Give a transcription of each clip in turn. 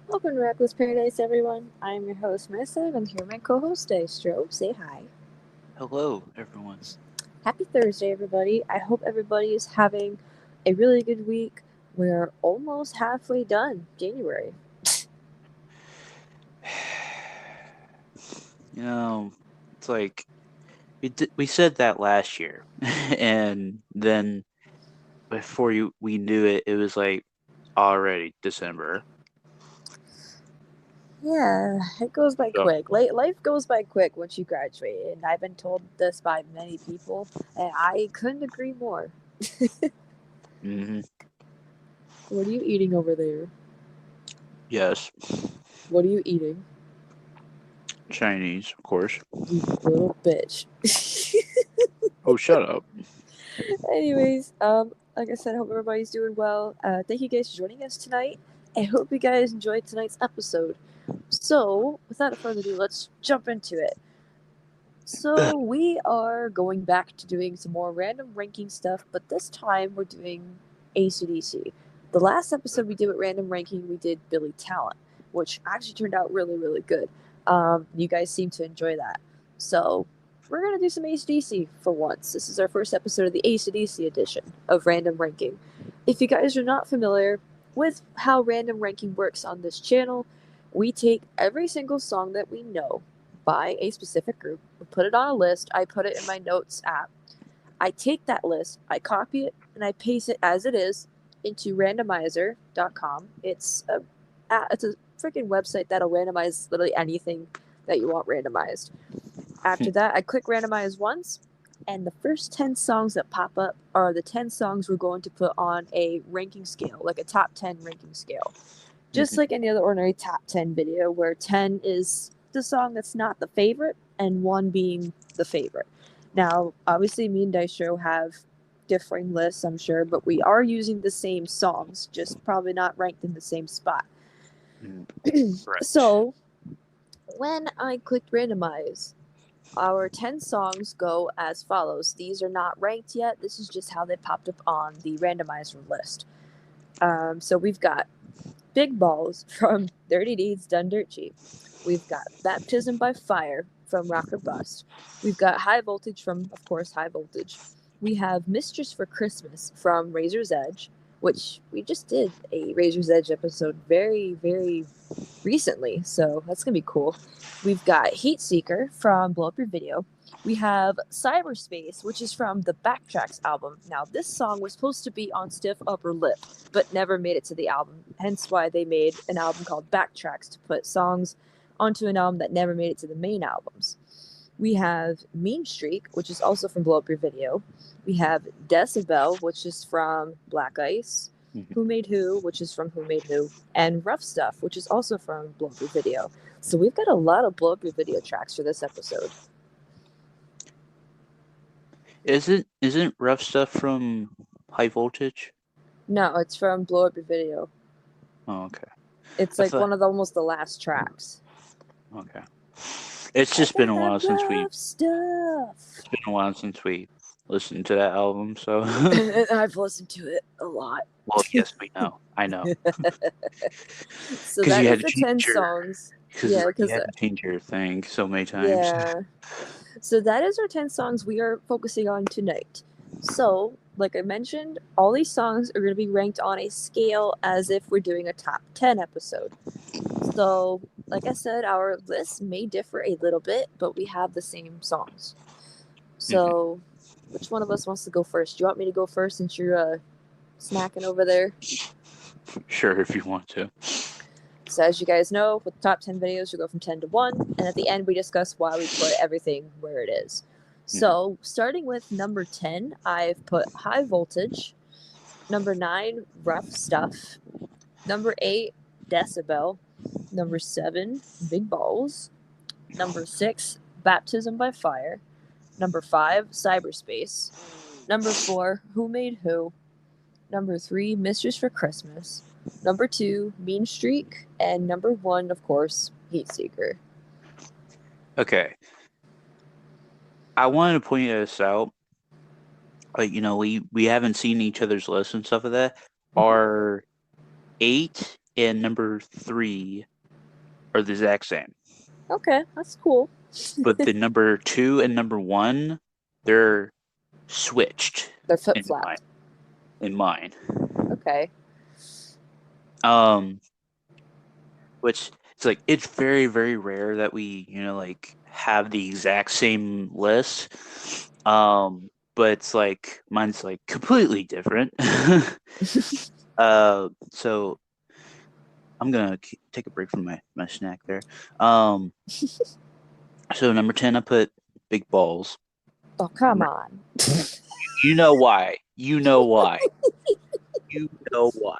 Welcome to Reckless Paradise, everyone. I'm your host, Marissa, and I'm here with my co-host, Dystro. Say hi. Hello, everyone. Happy Thursday, everybody. I hope everybody is having a really good week. We're almost halfway done, January. You know, it's like we said that last year, and then we knew it, it was like already December. Yeah, it goes by So, quick. Life goes by quick once you graduate, and I've been told this by many people, and I couldn't agree more. hmm What are you eating over there? yes, What are you eating? Chinese, of course. You little bitch. Oh, shut up. Anyways, like I said, I hope everybody's doing well. Thank you guys for joining us tonight. I hope you guys enjoyed tonight's episode. So, without further ado, let's jump into it. So, we are going back to doing some more random ranking stuff, but this time we're doing ACDC. The last episode we did with random ranking, we did Billy Talent, which actually turned out really, really good. You guys seem to enjoy that. So, we're going to do some ACDC for once. This is our first episode of the ACDC edition of random ranking. If you guys are not familiar with how random ranking works on this channel, we take every single song that we know by a specific group, we put it on a list, I put it in my notes app. I take that list, I copy it, and I paste it as it is into randomizer.com. It's a freaking website that'll randomize literally anything that you want randomized. After that, I click randomize once, and the first 10 songs that pop up are the 10 songs we're going to put on a ranking scale, like a top 10 ranking scale. Just Mhm. like any other ordinary top 10 video, where 10 is the song that's not the favorite, and 1 being the favorite. Now, obviously, me and Dystro have differing lists, I'm sure, but we are using the same songs, just probably not ranked in the same spot. Mhm. Right. So, when I clicked randomize, our 10 songs go as follows. These are not ranked yet. This is just how they popped up on the randomizer list. So we've got Big Balls from Dirty Deeds Done Dirt Cheap. We've got Baptism by Fire from Rock or Bust. We've got High Voltage from, of course, High Voltage. We have Mistress for Christmas from Razor's Edge, which we just did a Razor's Edge episode very, very recently, so that's gonna be cool. We've got Heat Seeker from Blow Up Your Video. We have Cyberspace, which is from the Backtracks album. Now, this song was supposed to be on Stiff Upper Lip, but never made it to the album. Hence why they made an album called Backtracks to put songs onto an album that never made it to the main albums. We have Mean Streak, which is also from Blow Up Your Video. We have Decibel, which is from Black Ice. Mhm. Who Made Who, which is from Who Made Who. And Rough Stuff, which is also from Blow Up Your Video. So we've got a lot of Blow Up Your Video tracks for this episode. Isn't rough stuff from High Voltage? No, it's from Blow Up Your Video. Oh, okay. It's I like thought. one of the almost the last tracks. Okay. It's I just been got a that while since we. rough stuff. It's been a while since we listened to that album. So, I've listened to it a lot. well, yes, we know. I know. So Because that you is had to the change 10 your songs. because Yeah, you because had to change your thing so many times. yeah. So that is our 10 songs we are focusing on tonight. So, like I mentioned, all these songs are going to be ranked on a scale as if we're doing a top 10 episode. So, like I said, our list may differ a little bit, but we have the same songs. Mhm. So, which one of us wants to go first? Do you want me to go first since you're snacking over there? Sure, if you want to. So, as you guys know, with the top 10 videos, we go from 10 to 1, and at the end, we discuss why we put everything where it is. Mhm. So, starting with number 10, I've put High Voltage. Number 9, Rough Stuff. Number 8, Decibel. Number 7, Big Balls. Number 6, Baptism by Fire. Number 5, Cyberspace. Number 4, Who Made Who. Number 3, Mistress for Christmas. Number 2, Mean Streak. And number 1, of course, Heat Seeker. Okay, I wanted to point this out. Like, we haven't seen each other's lists and stuff of that. Mhm. Our 8 and number 3 are the exact same. Okay, that's cool. But the number 2 and number 1, they're switched They're flip in mine. flopped. In mine. Okay. Um, which it's like it's very, very rare that we, like have the exact same list. But it's like mine's like completely different. So I'm gonna take a break from my snack there. Um, so number 10, I put Big Balls. Oh, come on. You know why? You know why? You know why?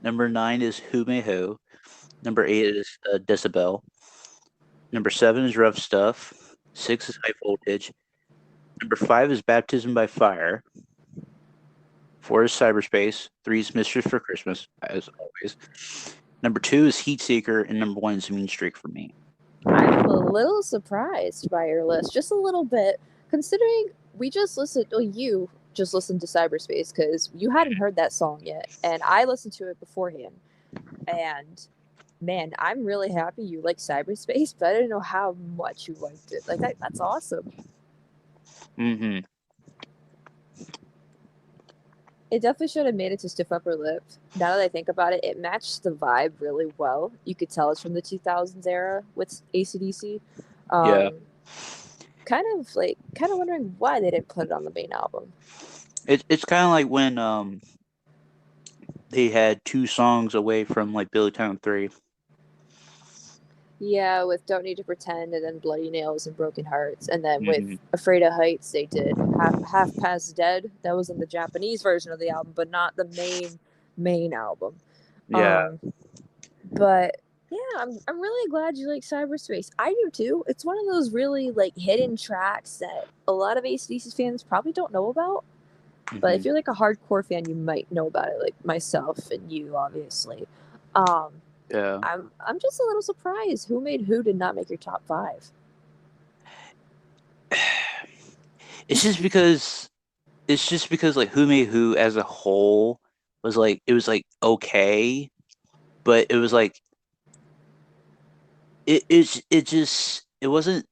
Number 9 is Who May Who. Number 8 is Decibel. Number 7 is Rough Stuff. 6 is High Voltage. Number 5 is Baptism by Fire. 4 is Cyberspace. 3 is Mistress for Christmas, as always. Number 2 is Heat Seeker, and number 1 is Mean Streak for me. I'm a little surprised by your list, just a little bit, considering we just listened. Well, you just listened to Cyberspace because you hadn't heard that song yet, and I listened to it beforehand. And man, I'm really happy you like Cyberspace, but I didn't know how much you liked it. Like that's awesome. Mm-hmm. It definitely should have made it to Stiff Upper Lip. Now that I think about it, it matched the vibe really well. You could tell it's from the 2000s era with AC/DC. Yeah. Kind of wondering why they didn't put it on the main album. It's kind of like when they had 2 songs away from like Billy Town 3. Yeah, with Don't Need to Pretend and then Bloody Nails and Broken Hearts. And then Mm-hmm. with Afraid of Heights, they did Half Past Dead. That was in the Japanese version of the album, but not the main album. Yeah. But yeah, I'm really glad you like Cyberspace. I do too. It's one of those really like hidden tracks that a lot of AC/DC fans probably don't know about. But if you're like a hardcore fan, you might know about it, like myself and you, obviously. Yeah. I'm just a little surprised. Who Made Who did not make your top 5? It's just because like Who Made Who as a whole was like it was like okay, but it was like it wasn't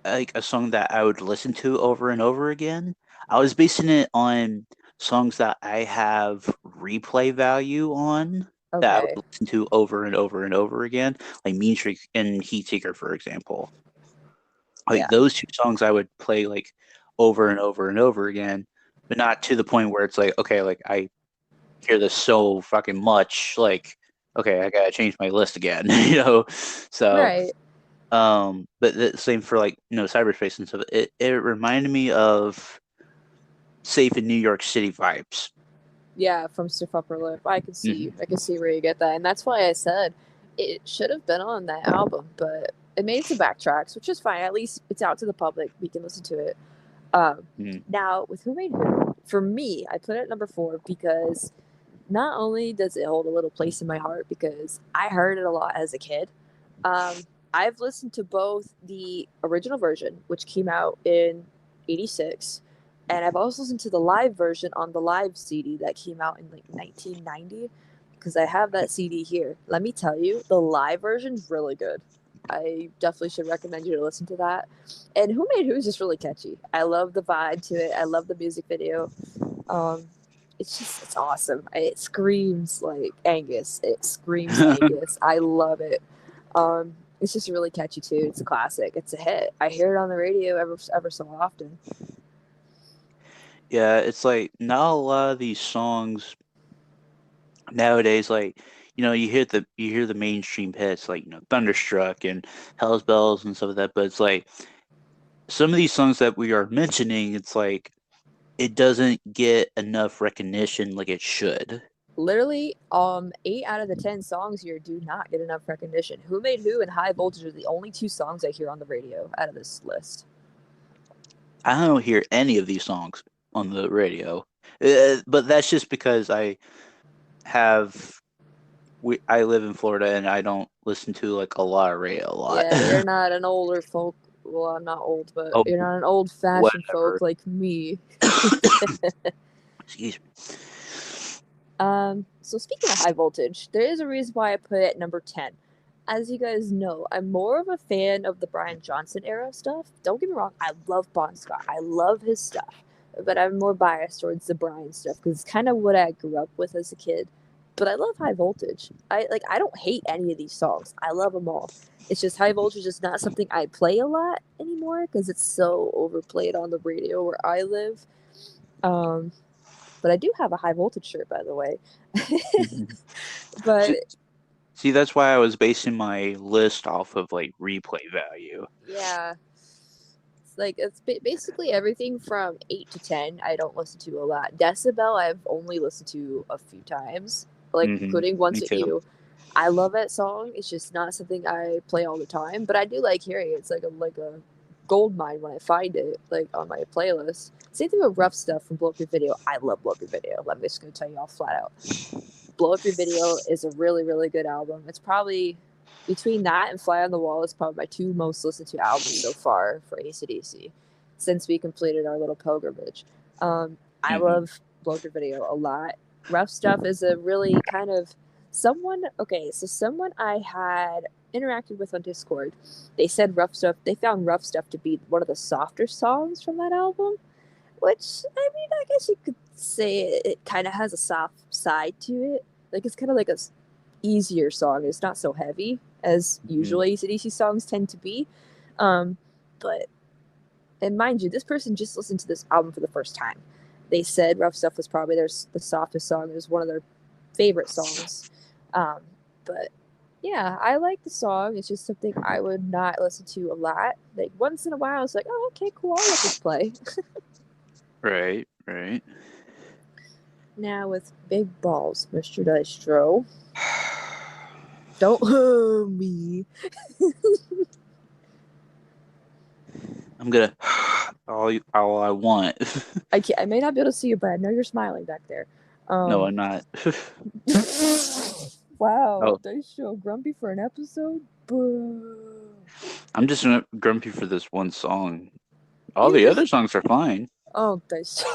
like a song that I would listen to over and over again. I was basing it on songs that I have replay value on that I Okay. would listen to over and over and over again, like Mean Streak and Heat Seeker, for example. Like Yeah. those 2 songs I would play like over and over and over again, but not to the point where it's like, okay, like I hear this so fucking much, like, okay, I gotta change my list again, So, Right. but the same for like, cyberspace and stuff. It reminded me of Safe in New York City vibes. Yeah, from Stiff Upper Lip. I can see where you get that. And that's why I said it should have been on that album, but it made it to Backtracks, which is fine. At least it's out to the public. We can listen to it. Now, with Who Made Who, for me, I put it at number 4 because not only does it hold a little place in my heart because I heard it a lot as a kid. I've listened to both the original version, which came out in '86, and I've also listened to the live version on the live CD that came out in like 1990 because I have that CD here. Let me tell you, the live version's really good. I definitely should recommend you to listen to that. And Who Made Who is just really catchy. I love the vibe to it. I love the music video. It's awesome. It screams like Angus. It screams Angus. I love it. It's just really catchy too. It's a classic. It's a hit. I hear it on the radio ever so often. Yeah, it's like not a lot of these songs nowadays, like, you hear the mainstream hits like, Thunderstruck and Hell's Bells and stuff like that, but it's like some of these songs that we are mentioning, it's like it doesn't get enough recognition like it should. Literally, 8 out of the 10 songs here do not get enough recognition. Who Made Who and High Voltage are the only 2 songs I hear on the radio out of this list. I don't hear any of these songs on the radio, but that's just because have I live in Florida and I don't listen to like a lot of radio a lot. Yeah, you're not an older folk. Well, I'm not old, but Oh, you're not an old-fashioned whatever. folk like me. Excuse me. So speaking of high voltage, there is a reason why I put it at number 10. As you guys know, I'm more of a fan of the Brian Johnson era stuff. Don't get me wrong, I love Bon Scott. I love his stuff. But I'm more biased towards the Brian stuff because it's kind of what I grew up with as a kid. But I love high voltage. I don't hate any of these songs. I love them all. It's just high voltage is not something I play a lot anymore because it's so overplayed on the radio where I live. Um, but I do have a high voltage shirt, by the way. But See, see, that's why I was basing my list off of like replay value. yeah, it's basically everything from 8 to 10. I don't listen to a lot. Decibel, I've only listened to a few times, like including Me Once It too. You. I love that song. It's just not something I play all the time, but I do like hearing it. It's like a gold mine when I find it, like on my playlist. Same thing with Rough Stuff from Blow Up Your Video. I love Blow Up Your Video. I'm just gonna tell you all flat out. Blow Up Your Video is a really, really good album. It's probably between that and Fly on the Wall is probably my two most listened to albums so far for AC/DC since we completed our little pilgrimage. I love Blow Up Your Video a lot. Rough Stuff is a really kind of someone I had interacted with on Discord. They said Rough Stuff, they found Rough Stuff to be one of the softer songs from that album, which I mean, I guess you could say it kind of has a soft side to it. Like it's kind of like a easier song. It's not so heavy as usual AC/DC songs tend to be. Um, but and mind you, this person just listened to this album for the first time. They said Rough Stuff was probably the softest song. It was one of their favorite songs. Um, but yeah, I like the song. It's just something I would not listen to a lot. Like once in a while, it's like, oh, okay, cool. I'll let this play. Right, right. Now with big balls, Mr. Dystro. Don't hurt me. I'm gonna all I want. I may not be able to see you, but I know you're smiling back there. No, I'm not. Wow, Oh, Dystro grumpy for an episode? Boo. I'm just grumpy for this one song. All the You other songs are fine. Oh, Dystro.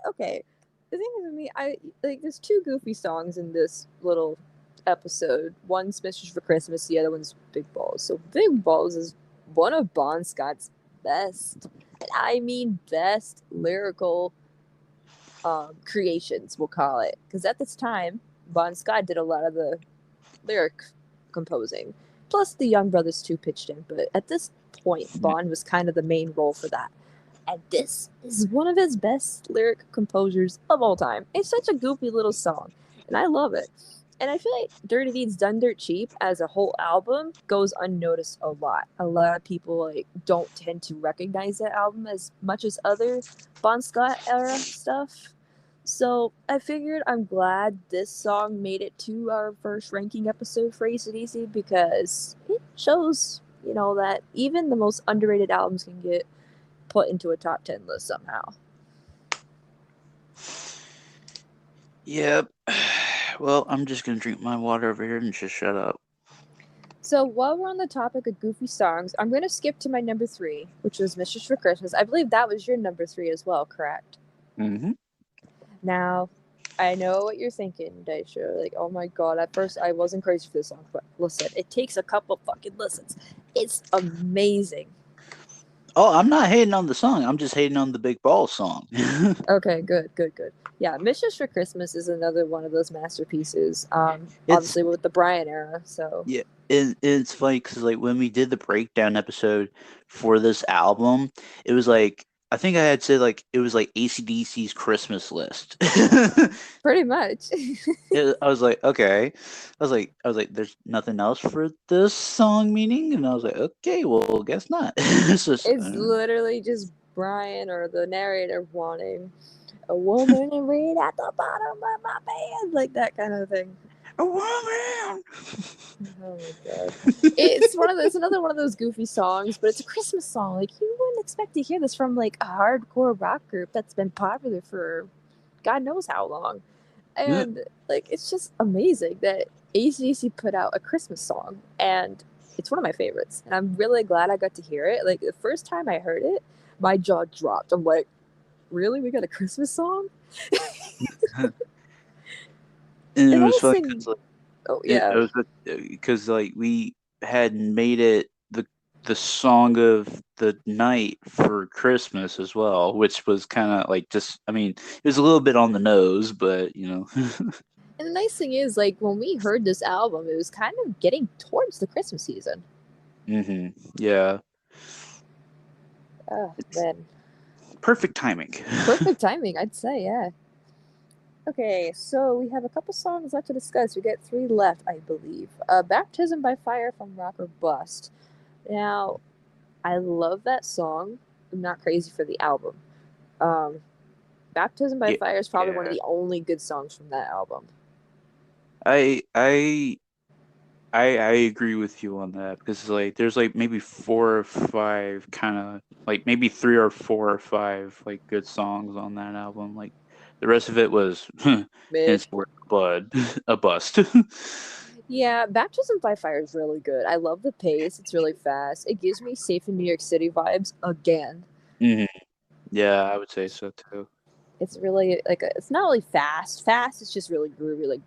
Okay. The thing is with me, I like there's two goofy songs in this little episode. One's Mistress for Christmas, the other one's Big Balls. So Big Balls is one of Bon Scott's best, and I mean best lyrical creations, we'll call it. Because at this time, Bon Scott did a lot of the lyric composing. Plus the Young Brothers too pitched in, but at this point, Bon was kind of the main role for that. And this is one of his best lyric composers of all time. It's such a goofy little song, and I love it. And I feel like Dirty Deeds Done Dirt Cheap as a whole album goes unnoticed a lot. A lot of people like don't tend to recognize that album as much as other Bon Scott era stuff. So I figured I'm glad this song made it to our first ranking episode for AC/DC because it shows, that even the most underrated albums can get put into a top 10 list somehow. Yep. Well, I'm just gonna drink my water over here and just shut up. So while we're on the topic of goofy songs, I'm going to skip to my number 3, which was Mistress for Christmas. I believe that was your number 3 as well, correct? Mm-hmm. Now, I know what you're thinking, Daisha. Like, oh my god, at first I wasn't crazy for this song, but listen, it takes a couple fucking listens. It's amazing. Oh, I'm not hating on the song. I'm just hating on the Big Ball song. Okay, good. Yeah, Mistress for Christmas is another one of those masterpieces. Obviously with the Brian era, so. Yeah, it's funny because like when we did the breakdown episode for this album, it was like I think I had said like it was like AC/DC's Christmas list. Pretty much. I was like, okay. I was like, there's nothing else for this song meaning, and I was like, okay, well, guess not. It's literally just Brian or the narrator wanting a woman to read at the bottom of my bed, like that kind of thing. A woman. Oh my god! It's another one of those goofy songs, but it's a Christmas song. Like you wouldn't expect to hear this from like a hardcore rock group that's been popular for God knows how long, and like it's just amazing that AC/DC put out a Christmas song, and it's one of my favorites. And I'm really glad I got to hear it. Like the first time I heard it, my jaw dropped. I'm like, really? We got a Christmas song? And The it was nice funny thing. Oh yeah. because like we had made it the song of the night for Christmas as well, which was kind of like just I mean it was a little bit on the nose, but you know. And the nice thing is, like, when we heard this album, it was kind of getting towards the Christmas season. Yeah, Oh it's man, perfect timing. perfect timing, I'd say. Yeah. Okay, so we have a couple songs left to discuss. We get three left, I believe. "Baptism by Fire" from Rock or Bust. Now, I love that song. I'm not crazy for the album. Um, "Baptism by Yeah, Fire" is probably one of yeah. the only good songs from that album. I I I agree with you on that because like there's like maybe 4 or 5 kind of like maybe 3 or 4 or 5 like good songs on that album. Like the rest of it was Mid. henceforth blood a bust. Yeah, "Baptism by Fire" is really good. I love the pace. It's really fast. It gives me Safe in New York City vibes again. hmm Yeah, I would say so too. It's really like it's not really fast. Fast. It's just really groovy. Like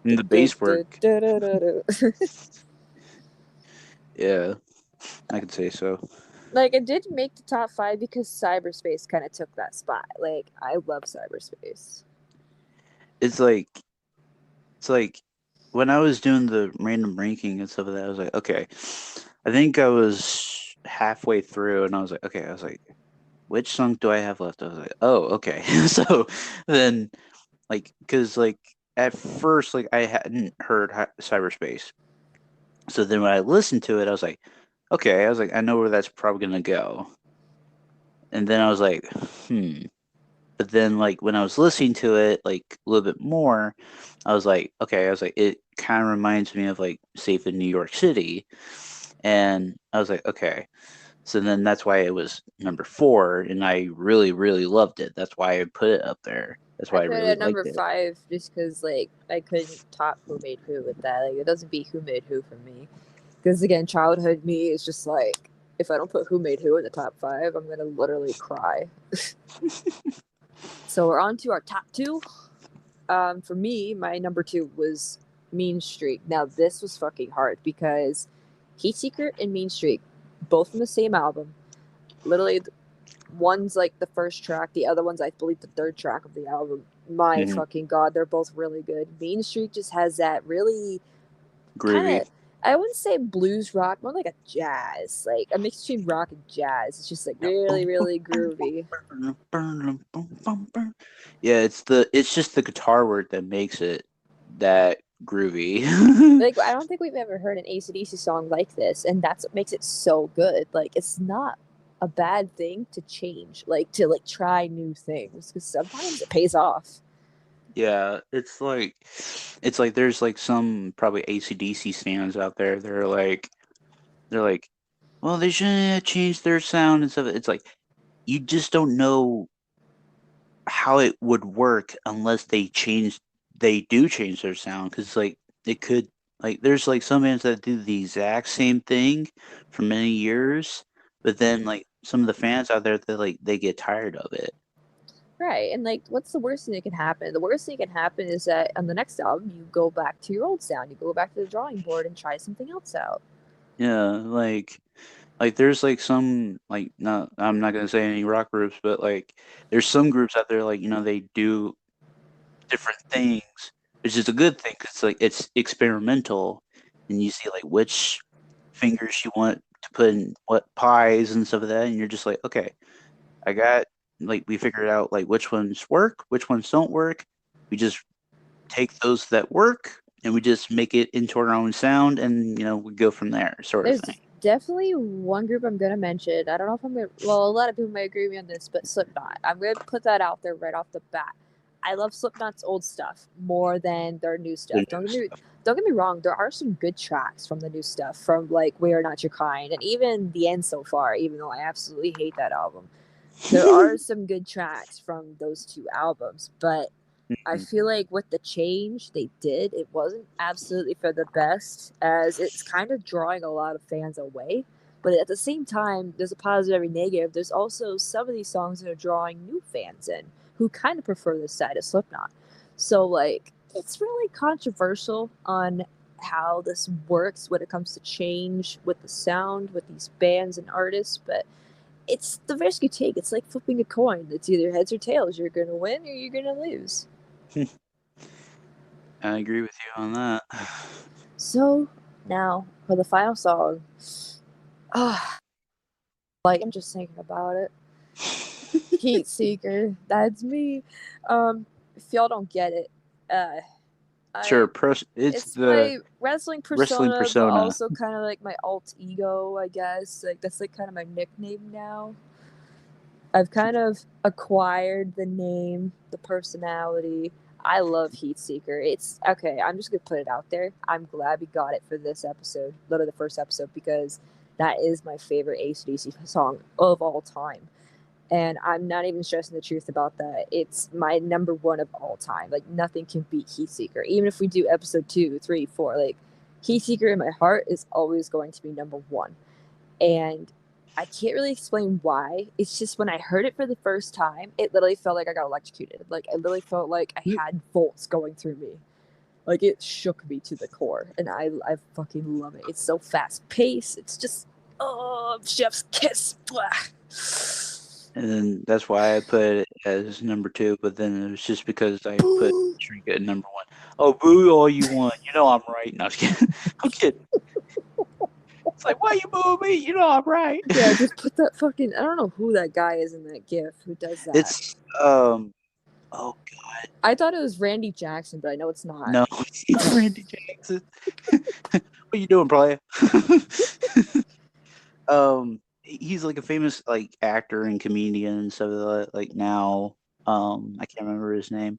And the bass work, yeah, I could say so. like it did make the top five because cyberspace kind of took that spot. Like I love cyberspace. It's like it's like when I was doing the random ranking and stuff like that, I was like, okay, I think I was halfway through, and I was like, okay, I was like, which song do I have left? I was like, oh, okay. So then, like, because like at first, like I hadn't heard cyberspace. So then when I listened to it, I was like, okay, I was like, I know where that's probably gonna go. And then I was like, hmm. But then, like when I was listening to it, like a little bit more, I was like, okay, I was like, it kind of reminds me of like Safe in New York City, and I was like, okay. So then that's why it was number 4, and I really, really loved it. That's why I put it up there. That's I why I put it really at liked number it. five just because like I couldn't top Who Made Who with that. Like it doesn't beat Who Made Who for me. Because again, childhood me is just like if I don't put Who Made Who in the top five, I'm gonna literally cry. So we're on to our top two. For me, my number two was Mean Streak. Now this was fucking hard because Heat Secret and Mean Streak, both from the same album. Literally, one's like the first track, the other one's I believe the third track of the album. My hmm fucking god, they're both really good. Mean Streak just has that really kind Groovy. of, I wouldn't say blues rock, more like a jazz, like a mix between rock and jazz. It's just like really, really groovy. Yeah, it's just the guitar work that makes it that groovy. Like I don't think we've ever heard an AC/DC song like this, and that's what makes it so good. Like it's not a bad thing to change, like to like try new things, because sometimes it pays off. Yeah, it's like there's like some probably AC/DC fans out there. They're like, well, they shouldn't have changed their sound and stuff. It's like you just don't know how it would work unless they do change their sound because like it could like there's like some bands that do the exact same thing for many years, but then like some of the fans out there that like they get tired of it. Right. And like what's the worst thing that can happen? The worst thing that can happen is that on the next album you go back to your old sound. You go back to the drawing board and try something else out. Yeah, like there's like some like not I'm not gonna say any rock groups, but like there's some groups out there like they do different things, which is a good thing because like it's experimental, and you see like which fingers you want to put in what pies and stuff like that, and you're just like, okay, I got like we figured out like which ones work, which ones don't work. We just take those that work and we just make it into our own sound, and we go from there, sort of thing. There's definitely one group I'm gonna mention. I don't know if I'm gonna. Well, a lot of people might agree with me on this, but Slipknot. I'm gonna put that out there right off the bat. I love Slipknot's old stuff more than their new The stuff. new stuff. Don't get me wrong. There are some good tracks from the new stuff, from like "We Are Not Your Kind" and even "The End So Far." Even though I absolutely hate that album, there are some good tracks from those two albums. But I feel like with the change they did, it wasn't absolutely for the best, as it's kind of drawing a lot of fans away. But at the same time, there's a positive every negative. There's also some of these songs that are drawing new fans in who kind of prefer this side of Slipknot. So like it's really controversial on how this works when it comes to change with the sound with these bands and artists, but it's the risk you take. It's like flipping a coin. It's either heads or tails. You're gonna win or you're gonna lose. I agree with you on that. So now for the final song. Ah, like I'm just thinking about it. Heat Seeker, that's me. If y'all don't get it, uh, Sure, I it's it's the my wrestling wrestling persona, but persona. also kind of like my alt ego, I guess. Like that's like kind of my nickname now. I've kind of acquired the name, the personality. I love Heat Seeker. It's okay. I'm just gonna put it out there. I'm glad we got it for this episode, literally the first episode, because that is my favorite AC/DC song of all time. And I'm not even stressing the truth about that. It's my number one of all time. Like nothing can beat Heatseeker. Even if we do episode 2, 3, 4, like Heatseeker in my heart is always going to be number one. And I can't really explain why. It's just when I heard it for the first time, it literally felt like I got electrocuted. Like I literally felt like I had volts going through me. Like it shook me to the core, and I fucking love it. It's so fast paced. It's just chef's kiss. Blah. And then that's why I put it as number 2, but then it was just because I put Shrink at number 1. Oh, boo all you want. You know I'm right. No, I'm just kidding. I'm kidding. It's like, why you boo me? You know I'm right. Yeah, just put that fucking. I don't know who that guy is in that gif who does that. It's oh God, I thought it was Randy Jackson, but I know it's not. no, it's Randy Jackson. What you doing, player? He's like a famous like actor and comedian and stuff like that. Like now, I can't remember his name,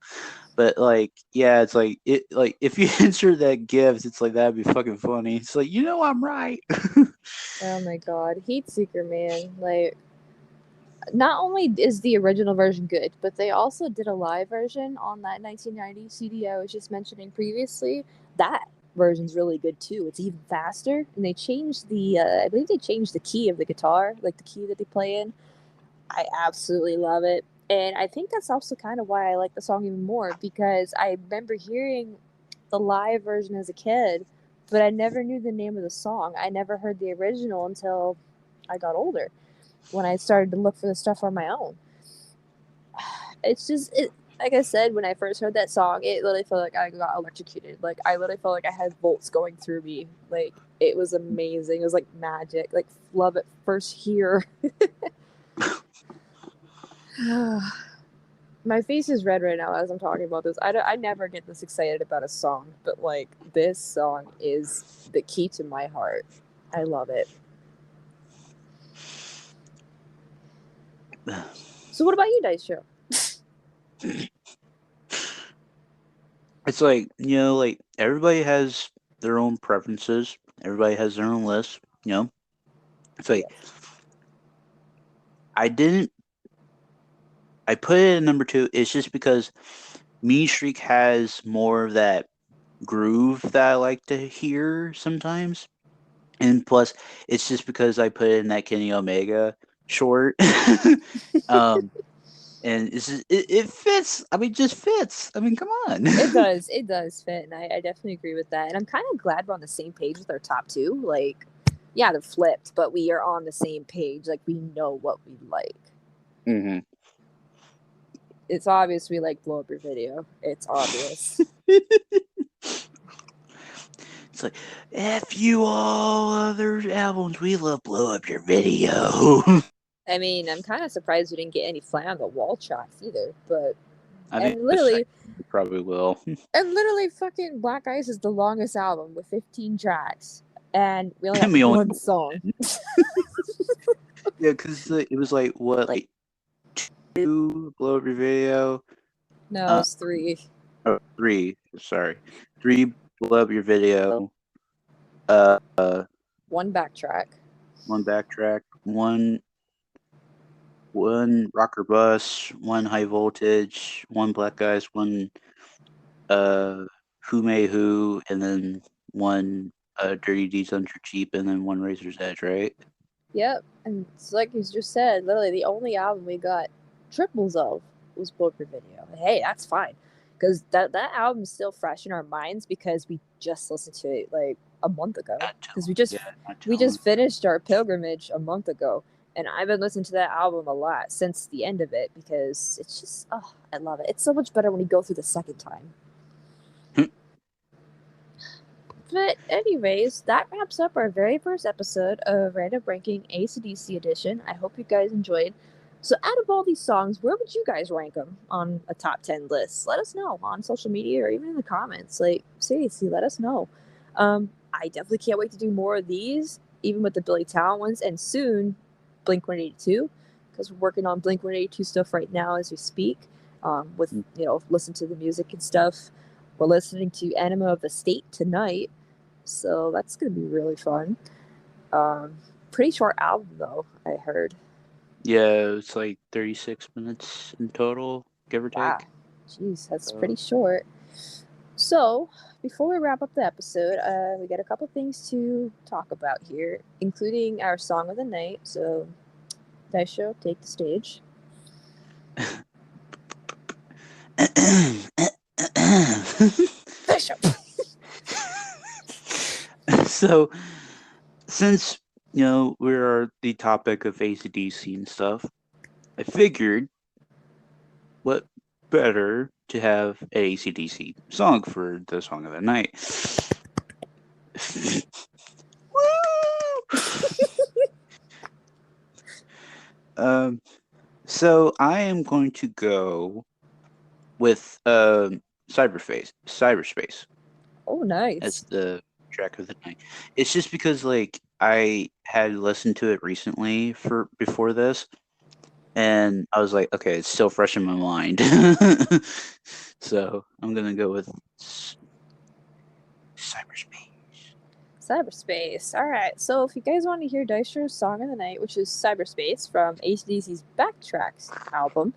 but like yeah, it's like it like if you insert that gift, it's like that'd be fucking funny. It's like you know I'm right. Oh my god, Heatseeker, man! Like, not only is the original version good, but they also did a live version on that 1990 CD I was just mentioning previously. That version's really good too. It's even faster, and they changed the. I believe they changed the key of the guitar, like the key that they play in. I absolutely love it. And I think that's also kind of why I like the song even more because I remember hearing the live version as a kid, but I never knew the name of the song. I never heard the original until I got older when I started to look for the stuff on my own. It's just it like I said, when I first heard that song, it literally felt like I got electrocuted. Like I literally felt like I had volts going through me. Like it was amazing. It was like magic. Like love at first hear. My face is red right now as I'm talking about this. I never get this excited about a song, but like this song is the key to my heart. I love it. So what about you, Dystro? It's like like everybody has their own preferences. Everybody has their own list. It's like I didn't. I put it in number 2. It's just because Mean Streak has more of that groove that I like to hear sometimes. And plus, it's just because I put it in that Kenny Omega short. um, and it fits. I mean, just fits. I mean, come on. It does fit, and I definitely agree with that. And I'm kind of glad we're on the same page with our top two. Like, yeah, they're flipped, but we are on the same page. Like, we know what we like. Mm-hmm. It's obvious we like Blow Up Your Video. It's obvious. It's like, F you all other albums, we love Blow Up Your Video. I mean, I'm kind of surprised we didn't get any fly on the wall tracks either. But I mean, and literally, probably will. fucking Black Ice is the longest album with 15 tracks, and we only have We only one song. yeah, because it was like what, like 2 Blow Up Your Video. No, it's 3. Oh, 3. Sorry, 3 Blow Up Your Video. One backtrack. 1 Backtrack. One Rocker Bus. 1 High Voltage. 1 Black Eyes. 1 Who May Who, and then 1 Dirty Deeds Under Cheap, and then 1 Razor's Edge, right? Yep, and it's like you just said, literally the only album we got triples of was Booker Video. Hey, that's fine. because that album's still fresh in our minds because we just listened to it like a month ago. Because we just finished our pilgrimage a month ago, and I've been listening to that album a lot since the end of it because it's just I love it. It's so much better when you go through the second time. But anyways, that wraps up our very first episode of Random Ranking AC/DC Edition. I hope you guys enjoyed. So out of all these songs, where would you guys rank them on a top 10 list? Let us know on social media or even in the comments. Like, seriously, let us know. I definitely can't wait to do more of these, even with the Billy Talent ones, and soon Blink-182, because we're working on Blink-182 stuff right now as we speak, with, listen to the music and stuff. We're listening to Enema of the State tonight, so that's going to be really fun. Pretty short album, though, I heard. Yeah, it's like 36 minutes in total, give or Wow. take. Jeez, that's pretty short. So, before we wrap up the episode, we got a couple things to talk about here, including our song of the night. So, Dystro, take the stage. So, since we're the topic of AC/DC and stuff, I figured what better to have an AC/DC song for the song of the night. Woo! So I am going to go with Cyberspace. Oh, nice. As the track of the night. It's just because I had listened to it recently before this, and I was like, okay, it's still fresh in my mind. So I'm gonna go with Cyberspace. All right. So if you guys want to hear Dystro's song of the night, which is Cyberspace from AC/DC's Backtracks album,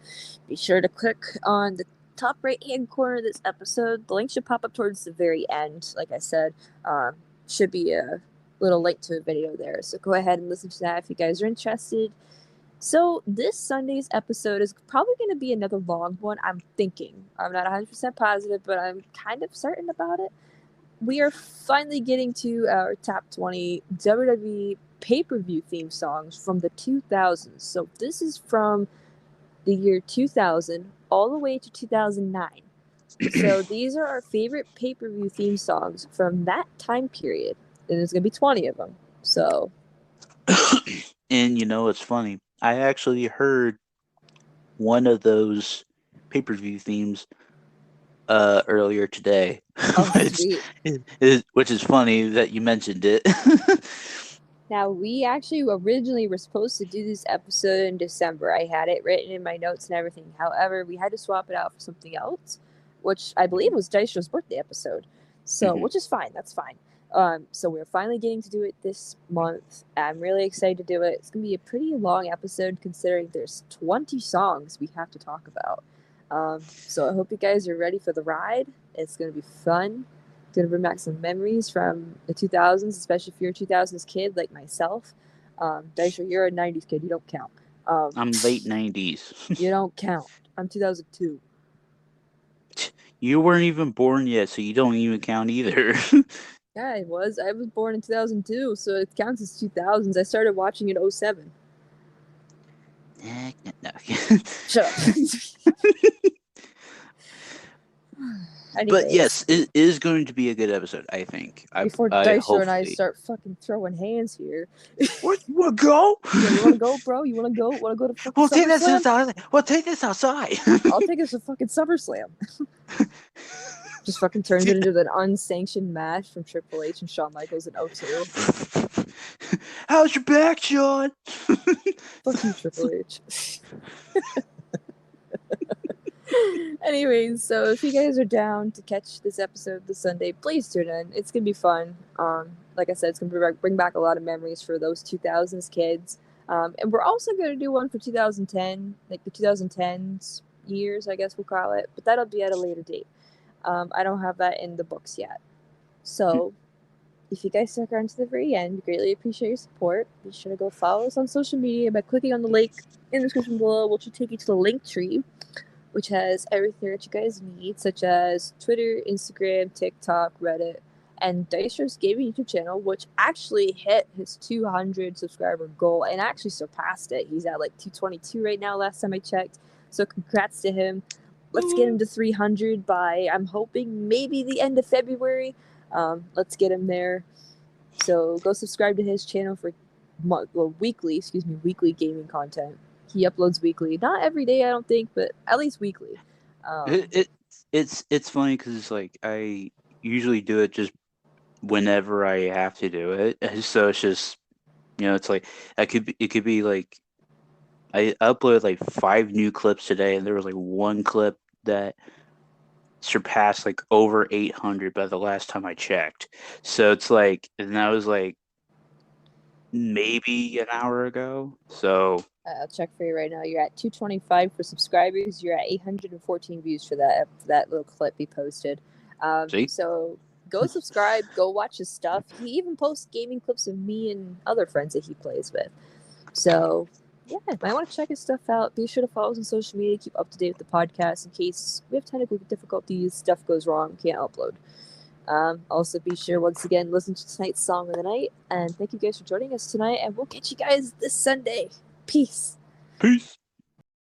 be sure to click on the top right-hand corner of this episode. The link should pop up towards the very end. Like I said, should be a little link to a video there. So go ahead and listen to that if you guys are interested. So this Sunday's episode is probably going to be another long one, I'm thinking. I'm not 100% positive, but I'm kind of certain about it. We are finally getting to our top 20 WWE pay-per-view theme songs from the 2000s. So this is from the year 2000 all the way to 2009. So these are our favorite pay-per-view theme songs from that time period. And there's going to be 20 of them. So. And it's funny. I actually heard one of those pay-per-view themes earlier today. Oh, which is funny that you mentioned it. Now, we actually originally were supposed to do this episode in December. I had it written in my notes and everything. However, we had to swap it out for something else, which I believe was Dystro's birthday episode. So, which is fine. That's fine. So we're finally getting to do it this month. I'm really excited to do it. It's going to be a pretty long episode considering there's 20 songs we have to talk about. So I hope you guys are ready for the ride. It's going to be fun. It's going to bring back some memories from the 2000s, especially if you're a 2000s kid like myself. Dystro, you're a 90s kid. You don't count. I'm late 90s. You don't count. I'm 2002. You weren't even born yet, so you don't even count either. Yeah, I was. I was born in 2002, so it counts as 2000s. I started watching in 07. No. Shut up. Anyways, but yes, it is going to be a good episode, I think. Before Dystro and I start fucking throwing hands here. What? You want to go? Yeah, you want to go, bro? You want to go? Want to go to fucking SummerSlam? We'll take this outside. I'll take us to fucking SummerSlam. Just fucking turns it into an unsanctioned match from Triple H and Shawn Michaels in 02. How's your back, Shawn? Fuck you, Triple H. Anyways, so if you guys are down to catch this episode this Sunday, please tune in. It's gonna be fun. Like I said, it's gonna bring back a lot of memories for those 2000s kids. And we're also gonna do one for 2010, like the 2010s years, I guess we'll call it. But that'll be at a later date. I don't have that in the books yet. So if you guys stuck around to the very end, we greatly appreciate your support. Be sure to go follow us on social media by clicking on the link in the description below, which will take you to the link tree, which has everything that you guys need, such as Twitter, Instagram, TikTok, Reddit, and Dystro's gaming YouTube channel, which actually hit his 200 subscriber goal and actually surpassed it. He's at like 222 right now, last time I checked. So congrats to him. Let's get him to 300 by, I'm hoping, maybe the end of February. Let's get him there. So go subscribe to his channel for weekly gaming content. He uploads weekly, not every day, I don't think, but at least weekly. It's funny because it's like I usually do it just whenever I have to do it. So it's just it's like it could be like I uploaded like 5 new clips today, and there was like one clip that surpassed like over 800 by the last time I checked. So it's like, and that was like maybe an hour ago. So I'll check for you right now. You're at 225 for subscribers. You're at 814 views for that little clip he posted. see, So go subscribe, go watch his stuff. He even posts gaming clips of me and other friends that he plays with. So yeah, I want to check his stuff out. Be sure to follow us on social media. Keep up to date with the podcast in case we have technical difficulties, stuff goes wrong, can't upload. Also, be sure once again listen to tonight's song of the night, and thank you guys for joining us tonight. And we'll catch you guys this Sunday. Peace. peace.